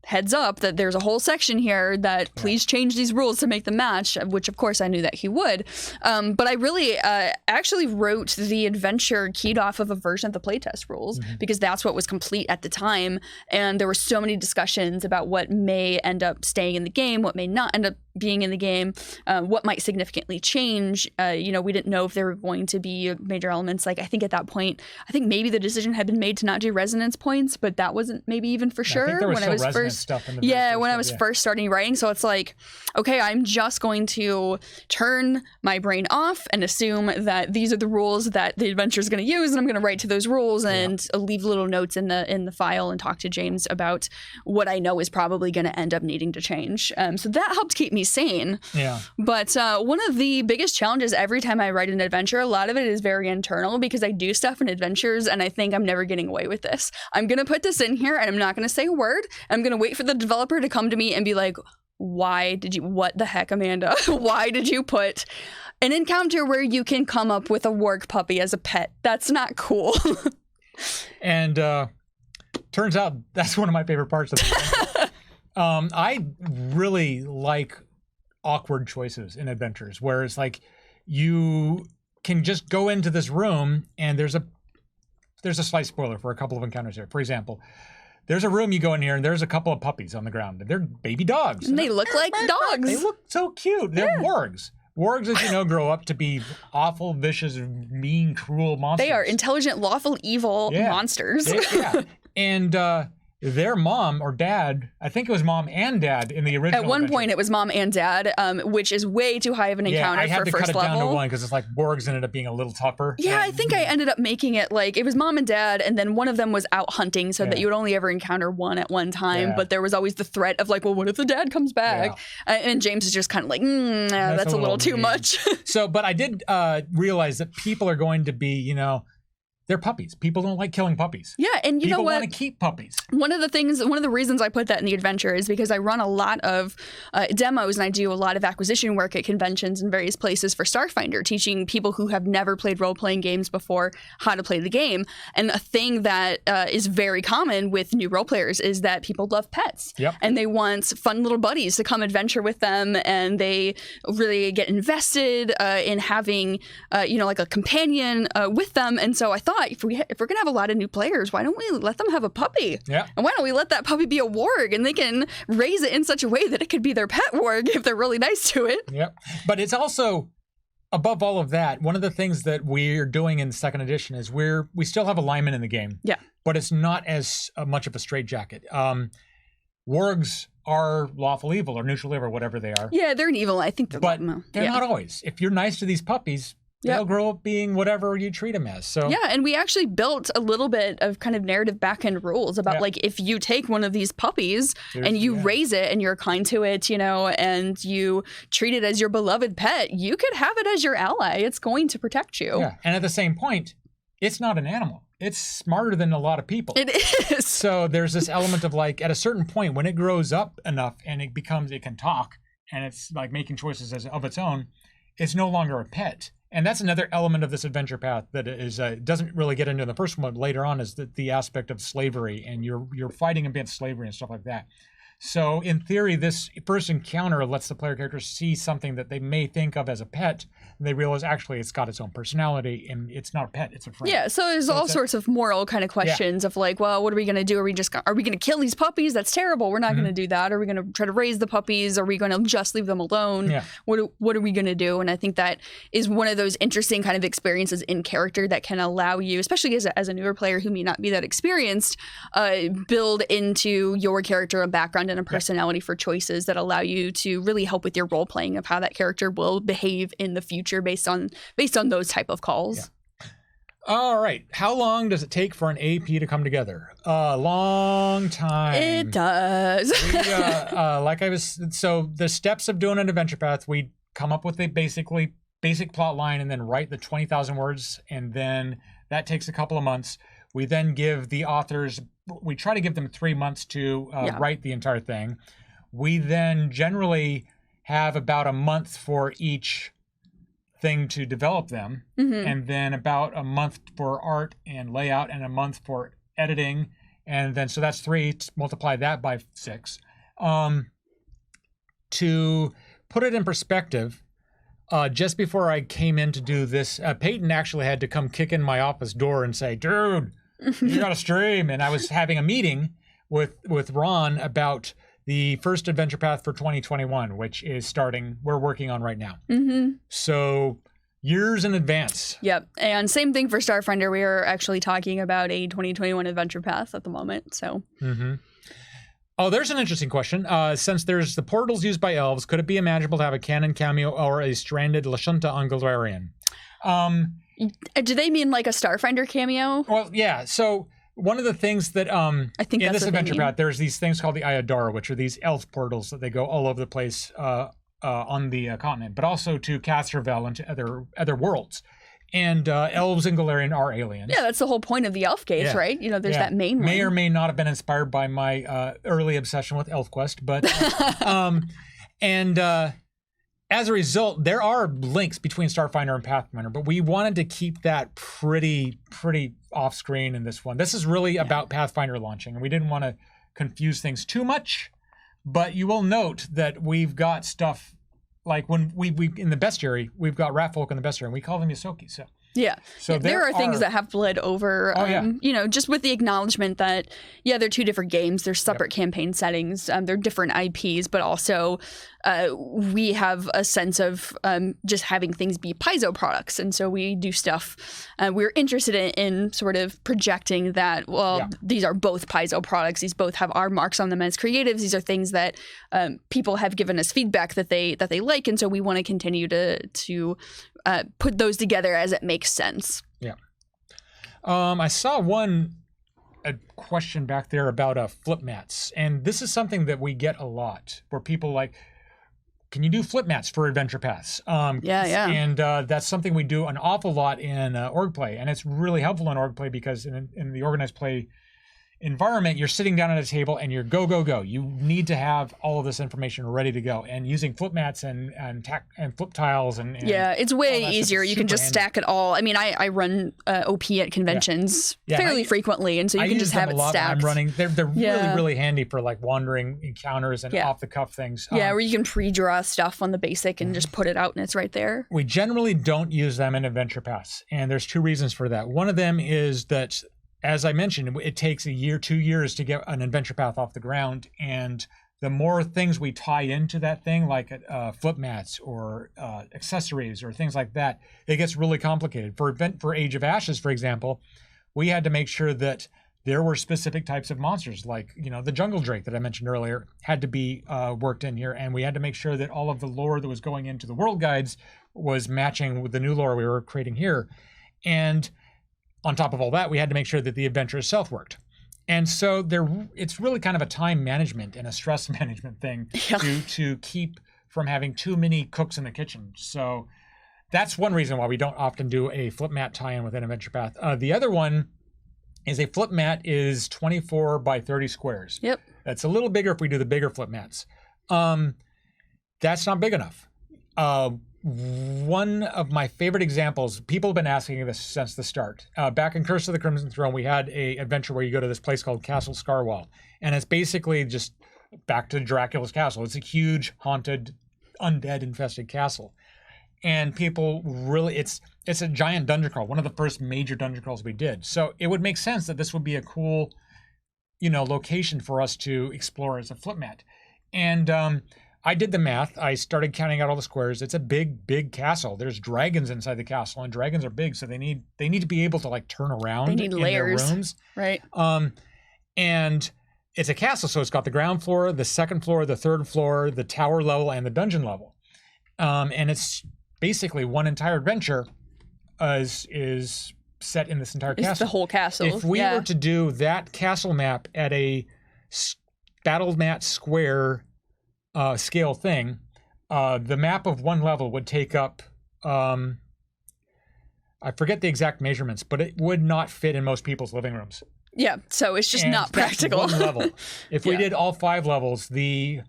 heads up that there's a whole section here that please change these rules to make them match, which of course I knew that he would. But I really actually wrote the adventure keyed off of a version of the playtest rules because that's what was complete at the time. And there were so many discussions about what may end up staying in the game, what may not end up being in the game, what might significantly change. We didn't know if there were going to be major elements. Like I think at that point, maybe the decision had been made to not do resonance points, but that wasn't maybe even for sure.
I think there was still resonance stuff in the
when I was first starting writing. So it's like, okay, I'm just going to turn my brain off and assume that these are the rules that the adventure is going to use, and I'm going to write to those rules and leave little notes in the file and talk to James about what I know is probably going to end up needing to change. So that helped keep me sane. Yeah. But one of the biggest challenges every time I write an adventure, a lot of it is very internal because I do stuff in adventures and I think I'm never getting away with this. I'm going to put this in here and I'm not going to say a word. I'm going to wait for the developer to come to me and be like, what the heck, Amanda? Why did you put an encounter where you can come up with a warg puppy as a pet? That's not cool.
And turns out that's one of my favorite parts of the I really like awkward choices in adventures where it's like you can just go into this room and there's a slight spoiler for a couple of encounters here. For example, there's a room you go in here and there's a couple of puppies on the ground. They're baby dogs.
And they look like dogs.
They look so cute. They're wargs. Wargs, as you know, grow up to be awful, vicious, mean, cruel monsters.
They are intelligent, lawful, evil monsters.
And their mom or dad, I think it was mom and dad in the original.
At one point, it was mom and dad, which is way too high of an encounter for first level.
I had to cut it down to one because it's like Wargs ended up being a little tougher.
Yeah, I think I ended up making it like it was mom and dad, and then one of them was out hunting, so that you would only ever encounter one at one time. But there was always the threat of like, well, what if the dad comes back? And James is just kind of like, that's a little too much.
So, but I did realize that people are going to be, you know, they're puppies. People don't like killing puppies.
Yeah, and you know what?
People want to keep puppies.
One of the reasons I put that in the adventure is because I run a lot of demos and I do a lot of acquisition work at conventions and various places for Starfinder, teaching people who have never played role-playing games before how to play the game. And a thing that is very common with new role players is that people love pets.
Yep.
And they want fun little buddies to come adventure with them, and they really get invested in having, like a companion with them. And so I thought, if we're gonna have a lot of new players, why don't we let them have a puppy?
Yeah.
And why don't we let that puppy be a warg, and they can raise it in such a way that it could be their pet warg if they're really nice to it.
Yep. But it's also, above all of that, one of the things that we're doing in second edition is we still have alignment in the game.
Yeah.
But it's not as much of a straitjacket. Wargs are lawful evil or neutral evil or whatever they are.
Yeah, they're an evil. I think they're
not always. If you're nice to these puppies, they'll grow up being whatever you treat them as. So
yeah, and we actually built a little bit of kind of narrative back-end rules about like if you take one of these puppies and you raise it and you're kind to it, and you treat it as your beloved pet, you could have it as your ally. It's going to protect you.
Yeah, and at the same point, it's not an animal. It's smarter than a lot of people.
It is.
So there's this element of like, at a certain point, when it grows up enough and it can talk and it's like making choices of its own, it's no longer a pet. And that's another element of this adventure path that is doesn't really get into the first one. Later on is the aspect of slavery, and you're fighting against slavery and stuff like that. So in theory, this first encounter lets the player characters see something that they may think of as a pet, and they realize actually it's got its own personality, and it's not a pet, it's a friend.
Yeah, so there's all sorts of moral kind of questions of like, well, what are we going to do? Are we going to kill these puppies? That's terrible. We're not going to do that. Are we going to try to raise the puppies? Are we going to just leave them alone?
Yeah.
What are we going to do? And I think that is one of those interesting kind of experiences in character that can allow you, especially as a newer player who may not be that experienced, build into your character a background and a personality for choices that allow you to really help with your role playing of how that character will behave in the future based on those type of calls.
Yeah. All right. How long does it take for an AP to come together? A long time.
It does.
So the steps of doing an adventure path, we come up with a basic plot line and then write the 20,000 words, and then that takes a couple of months. We then give the authors, we try to give them 3 months to write the entire thing. We then generally have about a month for each thing to develop them, and then about a month for art and layout, and a month for editing, and then so that's 3. Multiply that by 6. To put it in perspective, just before I came in to do this, Peyton actually had to come kick in my office door and say, "Dude, you got to stream." And I was having a meeting with Ron about the first adventure path for 2021, which is starting. We're working on right now. So years in advance.
Yep. And same thing for Starfinder. We are actually talking about a 2021 adventure path at the moment. So.
Oh, there's an interesting question. Since there's the portals used by elves, could it be imaginable to have a canon cameo or a stranded Lashunta on Galarian?
Do they mean like a Starfinder cameo?
Well, yeah. So one of the things that
I think
in
that's
this adventure path, there's these things called the Ayadara, which are these elf portals that they go all over the place on the continent, but also to Catherville and to other worlds. And elves in Galarian are aliens.
Yeah, that's the whole point of the elf gates, right? There's that main one.
May or may not have been inspired by my early obsession with ElfQuest, but as a result, there are links between Starfinder and Pathfinder, but we wanted to keep that pretty off screen in this one. This is really about Pathfinder launching, and we didn't want to confuse things too much. But you will note that we've got stuff like when we in the bestiary, we've got rat folk in the bestiary, and we call them Yosoki. So
there are things that have bled over, just with the acknowledgement that, they're two different games. They're separate campaign settings. They're different IPs, but also we have a sense of just having things be Paizo products. And so we do stuff. We're interested in sort of projecting that, these are both Paizo products. These both have our marks on them as creatives. These are things that people have given us feedback that they like. And so we want to continue to put those together as it makes sense.
Yeah. I saw a question back there about flip mats, and this is something that we get a lot, where people like, can you do flip mats for adventure paths? And that's something we do an awful lot in org play, and it's really helpful in org play because in the organized play environment, you're sitting down at a table and you're go. You need to have all of this information ready to go, and using flip mats and flip tiles and
it's way easier. You can just stack it all. I mean, I run OP at conventions fairly frequently, and so you can just have it stacked.
I'm running. They're really handy for like wandering encounters and off the cuff things.
Where you can pre-draw stuff on the basic and just put it out, and it's right there.
We generally don't use them in adventure paths, and there's two reasons for that. One of them is that, as I mentioned, it takes 2 years to get an adventure path off the ground, and the more things we tie into that thing, like flip mats or accessories or things like that, it gets really complicated. For Age of Ashes, for example, we had to make sure that there were specific types of monsters, like the jungle drake that I mentioned earlier, had to be worked in here, and we had to make sure that all of the lore that was going into the world guides was matching with the new lore we were creating here, and on top of all that, we had to make sure that the adventure itself worked. And so it's really kind of a time management and a stress management thing to keep from having too many cooks in the kitchen. So that's one reason why we don't often do a flip mat tie-in with an adventure path. The other one is a flip mat is 24 by 30 squares.
Yep. That's
a little bigger if we do the bigger flip mats. That's not big enough. One of my favorite examples, people have been asking this since the start. Back in Curse of the Crimson Throne, we had an adventure where you go to this place called Castle Scarwall. And it's basically just back to Dracula's castle. It's a huge, haunted, undead-infested castle. And people really, it's a giant dungeon crawl, one of the first major dungeon crawls we did. So it would make sense that this would be a cool, location for us to explore as a flip mat. And I did the math. I started counting out all the squares. It's a big, big castle. There's dragons inside the castle, and dragons are big, so they need to be able to like turn around.
They need layers,
their rooms,
right?
And it's a castle, so it's got the ground floor, the second floor, the third floor, the tower level, and the dungeon level. And it's basically one entire adventure is set in this entire castle.
It's the whole castle.
If we were to do that castle map at a battle mat square scale thing, the map of one level would take up, I forget the exact measurements, but it would not fit in most people's living rooms.
Yeah, so it's just not practical.
One level. If we did all 5 levels, the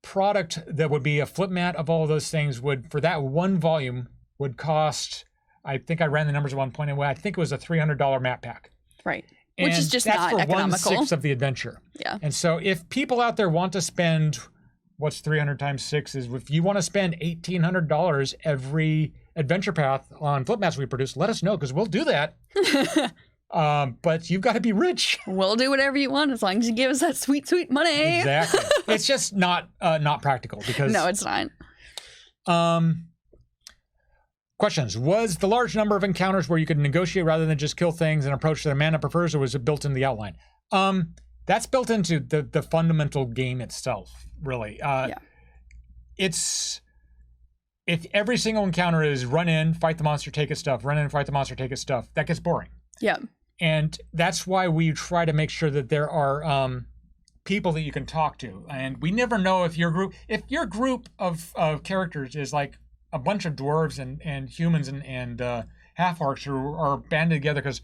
product that would be a flip mat of all of those things would, for that one volume, would cost, I think I ran the numbers at one point, I think it was a $300 map pack.
Right. Which is just not economical.
That's for 1/6 of the adventure.
Yeah.
And so if people out there want to spend, what's 300 times 6 is, if you want to spend $1,800 every adventure path on flip mats we produce, let us know, because we'll do that. But you've got to be rich.
We'll do whatever you want as long as you give us that sweet, sweet money.
Exactly. It's just not practical because
no, it's not.
Questions. Was the large number of encounters where you could negotiate rather than just kill things and approach that a mana prefers, or was it built in the outline? That's built into the fundamental game itself, really. It's, if every single encounter is run in, fight the monster, take its stuff, run in, fight the monster, take its stuff, that gets boring.
Yeah.
And that's why we try to make sure that there are people that you can talk to. And we never know if your group of characters is like a bunch of dwarves and humans and half-orcs who are banded together because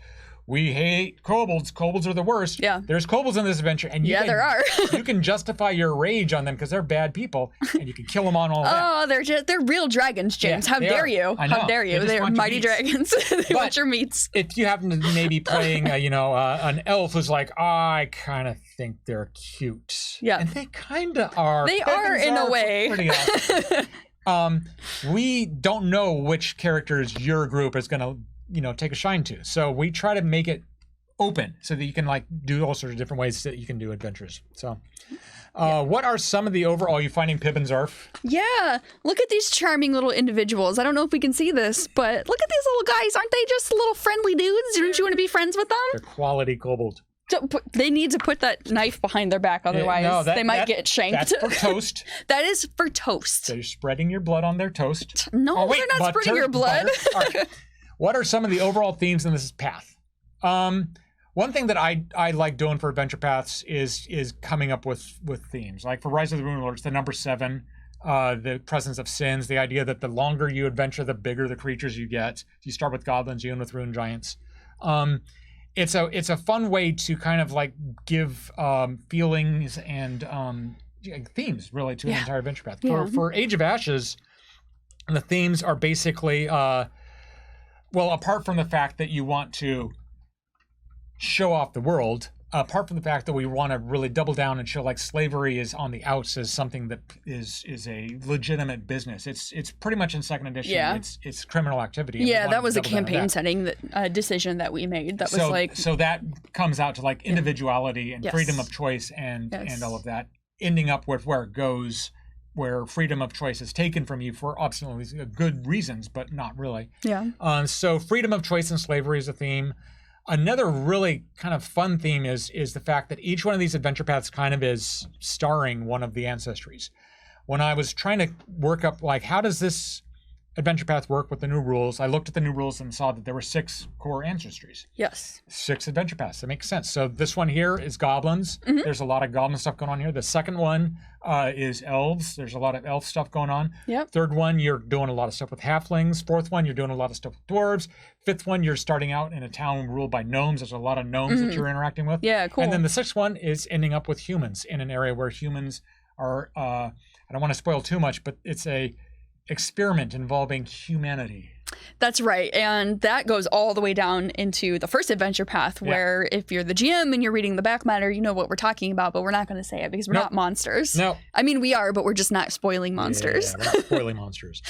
we hate kobolds. Kobolds are the worst.
Yeah.
There's kobolds in this adventure. And
there are.
You can justify your rage on them because they're bad people, and you can kill them on all that.
Oh, they're real dragons, James. How dare you? How dare you? They're mighty dragons. They want your meats.
If you happen to maybe playing, an elf who's like, I kind of think they're cute.
Yeah.
And they kind of are.
They are in a way.
Pretty awesome. We don't know which characters your group is going to take a shine to. So we try to make it open so that you can like do all sorts of different ways that you can do adventures. So what are some of the overall, you finding Pippins, Arf?
Yeah, look at these charming little individuals. I don't know if we can see this, but look at these little guys. Aren't they just little friendly dudes? Don't you want to be friends with them?
They're quality kobold.
They need to put that knife behind their back, otherwise they might get shanked.
That's for toast.
That is for toast.
So you're spreading your blood on their toast.
No, they're not spreading your blood.
Right. What are some of the overall themes in this path? One thing that I like doing for adventure paths is coming up with themes. Like for Rise of the Rune Lords, the number 7, the presence of sins, the idea that the longer you adventure, the bigger the creatures you get. You start with goblins, you end with rune giants. It's a fun way to kind of like give feelings and themes really to an entire adventure path. For Age of Ashes, the themes are basically apart from the fact that you want to show off the world, apart from the fact that we want to really double down and show like slavery is on the outs as something that is a legitimate business. It's pretty much in second edition.
Yeah.
It's criminal activity.
Yeah, that was a campaign setting decision that we made. That was like
so that comes out to like individuality and freedom of choice and all of that, ending up with where it goes, where freedom of choice is taken from you for absolutely good reasons, but not really.
Yeah.
So freedom of choice and slavery is a theme. Another really kind of fun theme is the fact that each one of these adventure paths kind of is starring one of the ancestries. When I was trying to work up, like, how does this adventure path work with the new rules, I looked at the new rules and saw that there were 6 core ancestries.
Yes. 6
adventure paths. That makes sense. So this one here is goblins. Mm-hmm. There's a lot of goblin stuff going on here. The second one is elves. There's a lot of elf stuff going on.
Yep.
Third one, you're doing a lot of stuff with halflings. Fourth one, you're doing a lot of stuff with dwarves. Fifth one, you're starting out in a town ruled by gnomes. There's a lot of gnomes that you're interacting with.
Yeah, cool.
And then the 6th one is ending up with humans in an area where humans are, I don't want to spoil too much, but it's a experiment involving humanity.
That's right. And that goes all the way down into the first adventure path where if you're the GM and you're reading the back matter, you know what we're talking about, but we're not going to say it because we're not monsters.
No.
I mean, we are, but we're just not spoiling monsters.
Yeah, we're not spoiling monsters.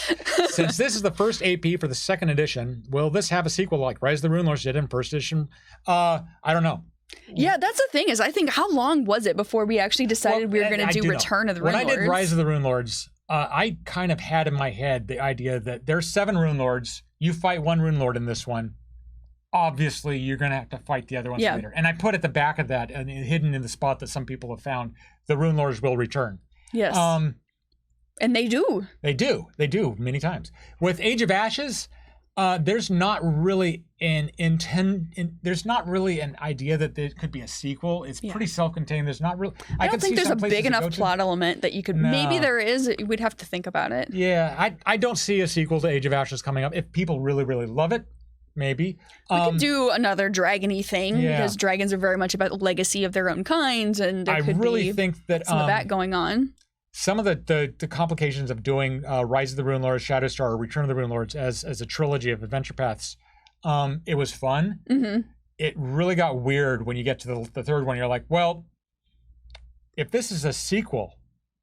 Since this is the first AP for the 2nd edition, will this have a sequel like Rise of the Rune Lords did in first edition? I don't know.
Yeah, that's the thing is I think how long was it before we actually decided we were going to do Return of the Rune Lords?
When I did Rise of the Rune Lords, I kind of had in my head the idea that there's 7 Rune Lords. You fight one Rune Lord in this one. Obviously, you're going to have to fight the other ones later. And I put at the back of that, and hidden in the spot that some people have found, the Rune Lords will return.
Yes. And they do.
They do many times. With Age of Ashes, there's not really there's not really an idea that there could be a sequel. It's pretty self-contained. There's not really.
I don't think there's a big enough plot element that you could. No. Maybe there is. We'd have to think about it.
Yeah, I don't see a sequel to Age of Ashes coming up. If people really, really love it, maybe
we could do another dragon-y thing because dragons are very much about the legacy of their own kind, and there could be
think that
some of that going on.
Some of the complications of doing Rise of the Rune Lords, Shadowstar, or Return of the Rune Lords as a trilogy of adventure paths, it was fun.
Mm-hmm.
It really got weird when you get to the 3rd one. You're like, well, if this is a sequel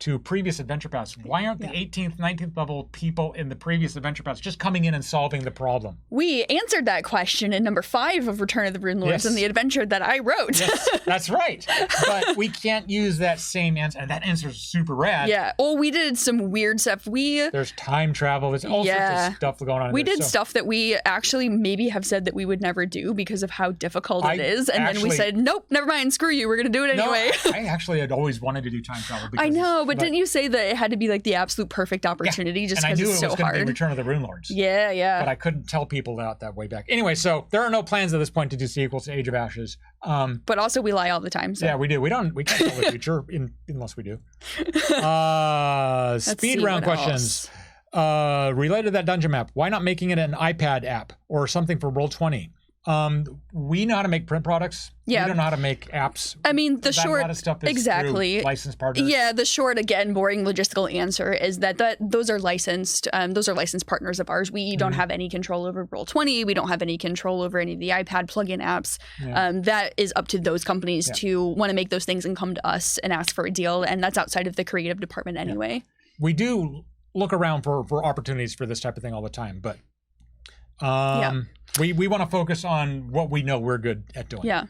to previous adventure paths, why aren't the 18th, 19th level people in the previous adventure paths just coming in and solving the problem?
We answered that question in number 5 of Return of the Rune Lords in the adventure that I wrote.
Yes, that's right. But we can't use that same answer. And that answer is super rad.
Yeah. Oh, we did some weird stuff. There's
time travel. There's all sorts of stuff going on.
We did stuff that we actually maybe have said that we would never do because of how difficult it is. And then we said, nope, never mind. Screw you. We're going to do it anyway.
No, I actually had always wanted to do time travel.
I know. But didn't you say that it had to be like the absolute perfect opportunity just because it's so hard?
And I knew it was going to be Return of the Rune Lords.
Yeah.
But I couldn't tell people that way back. Anyway, so there are no plans at this point to do sequels to Age of Ashes.
But also we lie all the time. So.
Yeah, we do. We can't tell the future unless we do. Speed round questions. Related to that dungeon map, why not making it an iPad app or something for Roll20? We know how to make print products.
Yeah.
We don't know how to make apps.
I mean, the short,
a lot of stuff is
exactly,
through licensed partners.
Yeah, the short, again, boring logistical answer is that those are licensed. Those are licensed partners of ours. We don't have any control over Roll20. We don't have any control over any of the iPad plugin apps. Yeah. That is up to those companies to want to make those things and come to us and ask for a deal. And that's outside of the creative department anyway. Yeah.
We do look around for opportunities for this type of thing all the time, but we want to focus on what we know we're good at doing.
Yeah.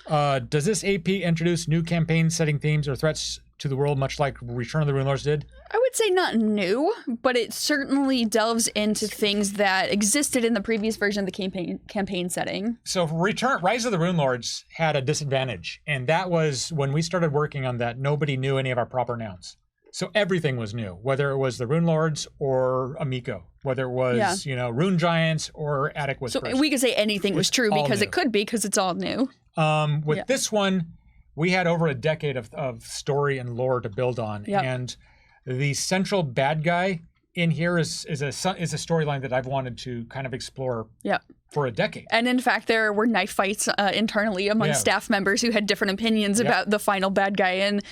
Does this AP introduce new campaign setting themes or threats to the world, much like Return of the Rune Lords did?
I would say not new, but it certainly delves into things that existed in the previous version of the campaign setting.
So Rise of the Rune Lords had a disadvantage, and that was when we started working on that, nobody knew any of our proper nouns. So everything was new, whether it was the Rune Lords or Amico, whether it was, Rune Giants or Attic Whisperers.
So we could say anything was true because it could be, because it's all new.
With this one, we had over a decade of story and lore to build on, and the central bad guy in here is a storyline that I've wanted to kind of explore for a decade.
And in fact, there were knife fights internally among staff members who had different opinions about the final bad guy and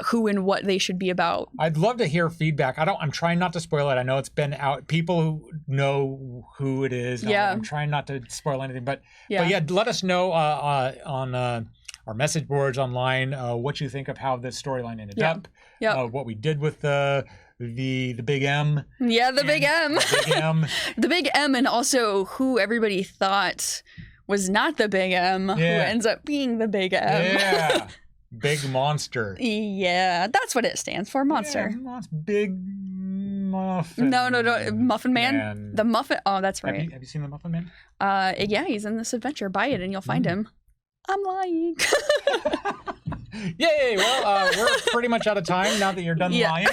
who and what they should be about.
I'd love to hear feedback. I'm trying not to spoil it. I know it's been out. People who know who it is. I'm trying not to spoil anything, but let us know on our message boards online what you think of how this storyline ended up. What we did with the big M.
Yeah, the big M.
The big M.
The big M, and also who everybody thought was not the big M, who ends up being the big M.
Yeah. Big monster.
Yeah, that's what it stands for, monster.
Yeah, big muffin.
No, Muffin Man. The Muffin. Oh, that's right.
Have you seen the Muffin Man?
Yeah, he's in this adventure. Buy it and you'll find him. I'm lying.
Yay! Well, we're pretty much out of time now that you're done lying.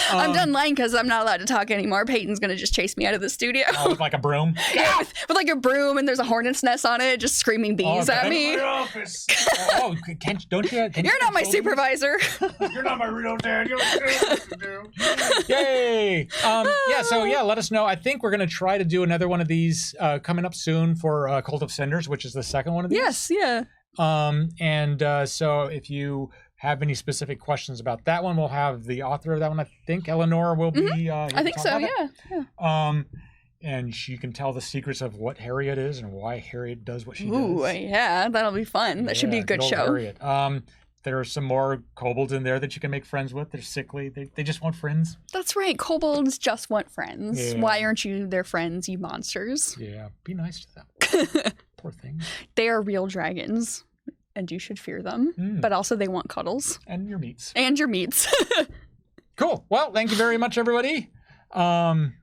I'm done lying because I'm not allowed to talk anymore. Peyton's going to just chase me out of the studio.
With like a broom?
Yeah, with like a broom, and there's a hornet's nest on it, just screaming bees at me.
My office. Don't you?
You're not my supervisor.
You're not my real dad. You're Yay! Let us know. I think we're going to try to do another one of these coming up soon for Cult of Cinders, which is the second one of these.
Yes, yeah.
So if you have any specific questions about that one, we'll have the author of that one. I think Eleanor will be.
I think so. Yeah.
And she can tell the secrets of what Harriet is and why Harriet does what she does.
Ooh, yeah, that'll be fun. That should be a good show.
Harriet. There are some more kobolds in there that you can make friends with. They're sickly. They just want friends.
That's right. Kobolds just want friends. Yeah. Why aren't you their friends, you monsters?
Yeah, be nice to them. Poor things.
They are real dragons, and you should fear them. But also they want cuddles.
And your meats. Cool. Well, thank you very much, everybody.
Thank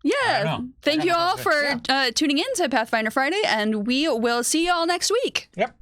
you all for tuning in to Pathfinder Friday, and we will see you all next week.
Yep.